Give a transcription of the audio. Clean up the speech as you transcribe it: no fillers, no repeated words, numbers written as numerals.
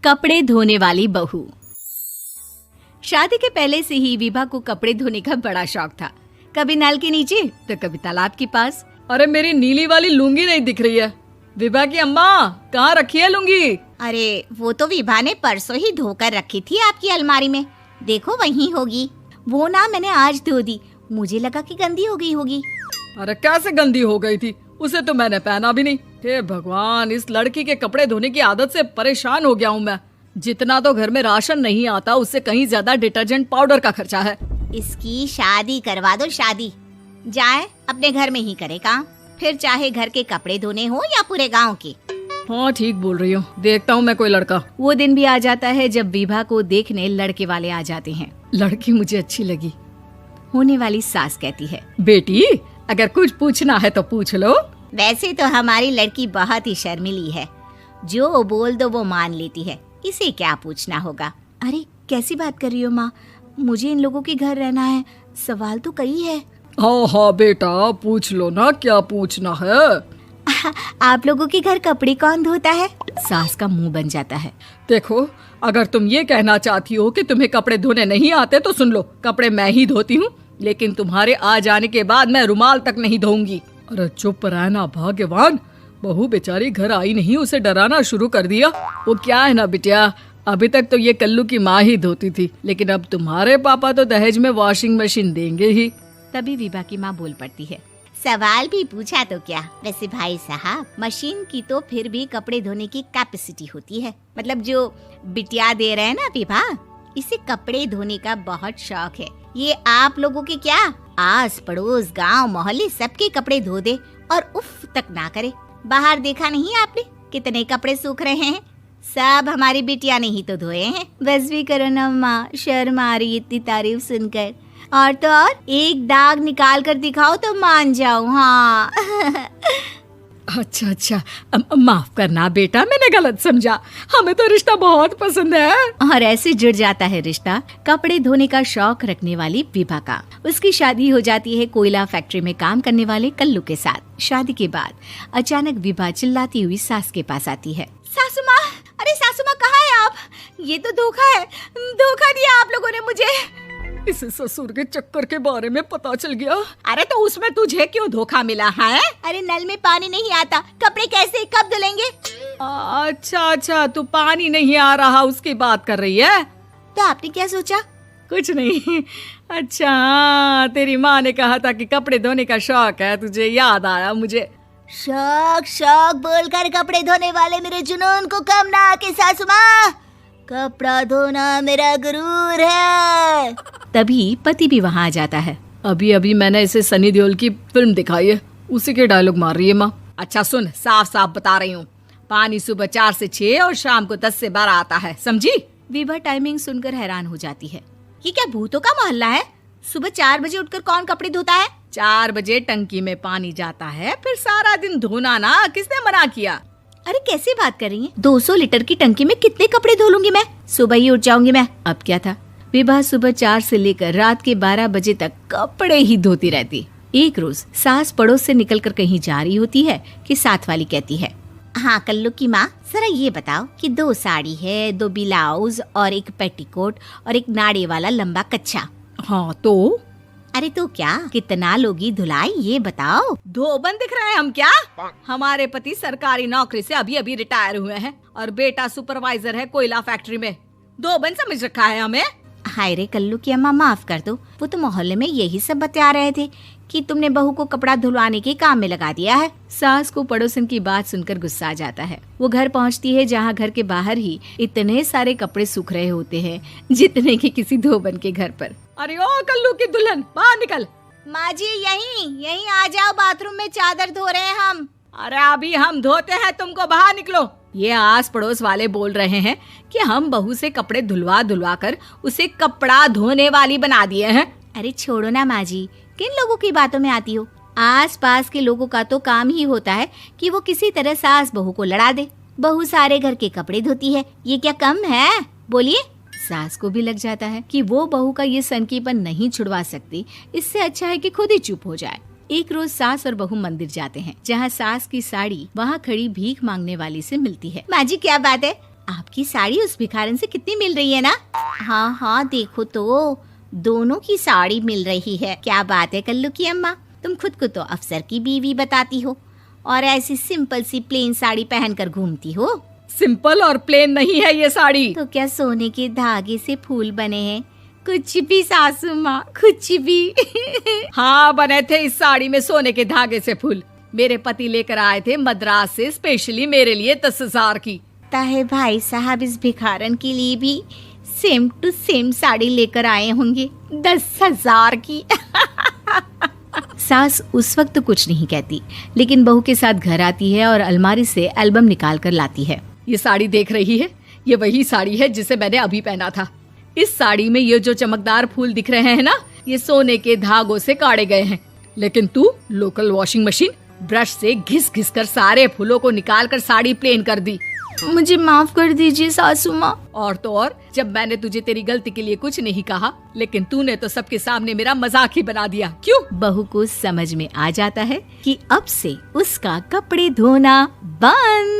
कपड़े धोने वाली बहू। शादी के पहले से ही विभा को कपड़े धोने का बड़ा शौक था। कभी नल के नीचे तो कभी तालाब के पास। अरे मेरी नीली वाली लुंगी नहीं दिख रही है। विभा की अम्मा, कहाँ रखी है लुंगी? अरे वो तो विभा ने परसों ही धोकर रखी थी आपकी अलमारी में, देखो वहीं होगी। वो ना मैंने आज धो दी, मुझे लगा कि गंदी हो गई होगी। अरे कैसे गंदी हो गई थी? उसे तो मैंने पहना भी नहीं। हे भगवान, इस लड़की के कपड़े धोने की आदत से परेशान हो गया हूँ मैं। जितना तो घर में राशन नहीं आता, उससे कहीं ज्यादा डिटर्जेंट पाउडर का खर्चा है। इसकी शादी करवा दो, शादी जाए अपने घर में ही करे काम, फिर चाहे घर के कपड़े धोने हो या पूरे गांव के। हाँ ठीक बोल रही हो, देखता हूँ मैं कोई लड़का। वो दिन भी आ जाता है जब विभा को देखने लड़के वाले आ जाते हैं। लड़की मुझे अच्छी लगी। होने वाली सास कहती है, बेटी अगर कुछ पूछना है तो पूछ लो। वैसे तो हमारी लड़की बहुत ही शर्मीली है, जो बोल दो वो मान लेती है, इसे क्या पूछना होगा। अरे कैसी बात कर रही हो माँ, मुझे इन लोगों के घर रहना है, सवाल तो कई है। हाँ हाँ बेटा, पूछ लो ना, क्या पूछना है। आप लोगों के घर कपड़े कौन धोता है? सास का मुंह बन जाता है। देखो, अगर तुम ये कहना चाहती हो कि तुम्हें कपड़े धोने नहीं आते तो सुन लो, कपड़े मैं ही धोती हूँ, लेकिन तुम्हारे आ जाने के बाद मैं रुमाल तक नहीं धोऊंगी। अरे चुप रहना भाग्यवान, बहू बेचारी घर आई नहीं, उसे डराना शुरू कर दिया। वो क्या है ना बिटिया, अभी तक तो ये कल्लू की माँ ही धोती थी, लेकिन अब तुम्हारे पापा तो दहेज में वॉशिंग मशीन देंगे ही। तभी विभा की माँ बोल पड़ती है, सवाल भी पूछा तो क्या। वैसे भाई साहब, मशीन की तो फिर भी कपड़े धोने की कैपेसिटी होती है। मतलब जो बिटिया दे रहे हैं ना विभा, इसे कपड़े धोने का बहुत शौक है। ये आप लोगों के क्या, आस पड़ोस गांव मोहल्ले सबके कपड़े धो दे और उफ तक ना करे। बाहर देखा नहीं आपने कितने कपड़े सूख रहे हैं? सब हमारी बिटिया ने ही तो धोए हैं। बस भी करो ना माँ, शर्म आ रही इतनी तारीफ सुनकर। और तो और एक दाग निकाल कर दिखाओ तो मान जाऊं। हाँ अच्छा, माफ करना बेटा, मैंने गलत समझा। हमें तो रिश्ता बहुत पसंद है। और ऐसे जुड़ जाता है रिश्ता कपड़े धोने का शौक रखने वाली विभा का। उसकी शादी हो जाती है कोयला फैक्ट्री में काम करने वाले कल्लू के साथ। शादी के बाद अचानक विभा चिल्लाती हुई सास के पास आती है। सासू माँ, अरे सासू माँ कहाँ है आप? ये तो धोखा है, धोखा दिया आप लोगों ने मुझे। इसे ससुर के चक्कर के बारे में पता चल गया। अरे तो उसमें तुझे क्यों धोखा मिला है? अरे नल में पानी नहीं आता, कपड़े कैसे कब धुलेंगे? अच्छा, तू पानी नहीं आ रहा उसकी बात कर रही है। तो आपने क्या सोचा? कुछ नहीं। अच्छा, तेरी माँ ने कहा था कि कपड़े धोने का शौक है तुझे, याद आया मुझे। शौक बोलकर कपड़े धोने वाले मेरे जुनून को कम ना आके सासू माँ, कपड़ा धोना मेरा गुरूर है। तभी पति भी वहाँ आ जाता है। अभी मैंने इसे सनी देओल की फिल्म दिखाई है, उसी के डायलॉग मार रही है माँ। अच्छा सुन, साफ बता रही हूँ, पानी सुबह 4 से 6 और शाम को 10 से 12 आता है, समझी? विभा टाइमिंग सुनकर हैरान हो जाती है। ये क्या भूतों का मोहल्ला है? सुबह 4 बजे उठकर कौन कपड़े धोता है? 4 बजे टंकी में पानी जाता है, फिर सारा दिन धोना ना, किसने मना किया? अरे कैसी बात कर रही हैं? 200 लीटर की टंकी में कितने कपड़े धो लूंगी मैं? सुबह ही उठ जाऊंगी मैं। अब क्या था, विभा सुबह 4 से लेकर रात के 12 बजे तक कपड़े ही धोती रहती। एक रोज सास पड़ोस से निकलकर कहीं जा रही होती है कि साथ वाली कहती है, हाँ कल्लू की माँ, जरा ये बताओ कि 2 साड़ी है, 2 ब्लाउज और एक पेटीकोट और एक नाड़े वाला लंबा कच्छा। हाँ तो? अरे तो क्या, कितना लोगी धुलाई ये बताओ। धोबन दिख रहे हैं हम क्या? हमारे पति सरकारी नौकरी से अभी रिटायर हुए हैं और बेटा सुपरवाइजर है कोयला फैक्ट्री में। धोबन समझ रखा है हमें। हाय रे कल्लू की अम्मा, माफ कर दो, वो तो मोहल्ले में यही सब बता रहे थे कि तुमने बहू को कपड़ा धुलवाने के काम में लगा दिया है। सास को पड़ोसन की बात सुनकर गुस्सा आ जाता है। वो घर पहुंचती है जहां घर के बाहर ही इतने सारे कपड़े सूख रहे होते हैं जितने कि किसी धोबन के घर पर। अरे ओ कल्लू की दुल्हन, बाहर निकल। माँ जी यहीं आ जाओ, बाथरूम में चादर धो रहे हैं हम। अरे अभी हम धोते हैं, तुमको बाहर निकलो। ये आस पड़ोस वाले बोल रहे हैं कि हम बहू से कपड़े धुलवा कर उसे कपड़ा धोने वाली बना दिए हैं। अरे छोड़ो ना माँ जी, किन लोगों की बातों में आती हो? आस पास के लोगों का तो काम ही होता है कि वो किसी तरह सास बहू को लड़ा दे। बहू सारे घर के कपड़े धोती है, ये क्या कम है? बोलिए। सास को भी लग जाता है कि वो बहू का ये सनकीपन नहीं छुड़वा सकती, इससे अच्छा है कि खुद ही चुप हो जाए। एक रोज सास और बहू मंदिर जाते हैं, जहाँ सास की साड़ी वहाँ खड़ी भीख मांगने वाली से मिलती है। माँ जी क्या बात है, आपकी साड़ी उस भिखारन से कितनी मिल रही है ना? हाँ हाँ देखो तो, दोनों की साड़ी मिल रही है। क्या बात है कल्लू की अम्मा, तुम खुद को तो अफसर की बीवी बताती हो और ऐसी सिंपल सी प्लेन साड़ी पहनकर घूमती हो। सिंपल और प्लेन नहीं है ये साड़ी। तो क्या सोने के धागे से फूल बने हैं? कुछ भी सासू माँ, कुछ भी। हाँ बने थे इस साड़ी में सोने के धागे से फूल। मेरे पति लेकर आए थे मद्रास से स्पेशली मेरे लिए 10,000 की। ताहे भाई साहब इस भिखारन के लिए भी सेम टू सेम साड़ी लेकर आए होंगे 10,000 की। सास उस वक्त तो कुछ नहीं कहती, लेकिन बहू के साथ घर आती है और अलमारी से एल्बम निकाल कर लाती है। ये साड़ी देख रही है, ये वही साड़ी है जिसे मैंने अभी पहना था। इस साड़ी में ये जो चमकदार फूल दिख रहे हैं ना, ये सोने के धागों से काटे गए हैं। लेकिन तू लोकल वॉशिंग मशीन ब्रश से घिस घिस कर सारे फूलों को निकाल कर साड़ी प्लेन कर दी। मुझे माफ कर दीजिए सासू माँ। और तो और, जब मैंने तुझे तेरी गलती के लिए कुछ नहीं कहा, लेकिन तूने तो सबके सामने मेरा मजाक ही बना दिया। क्यों? बहू को समझ में आ जाता है कि अब से उसका कपड़े धोना बंद।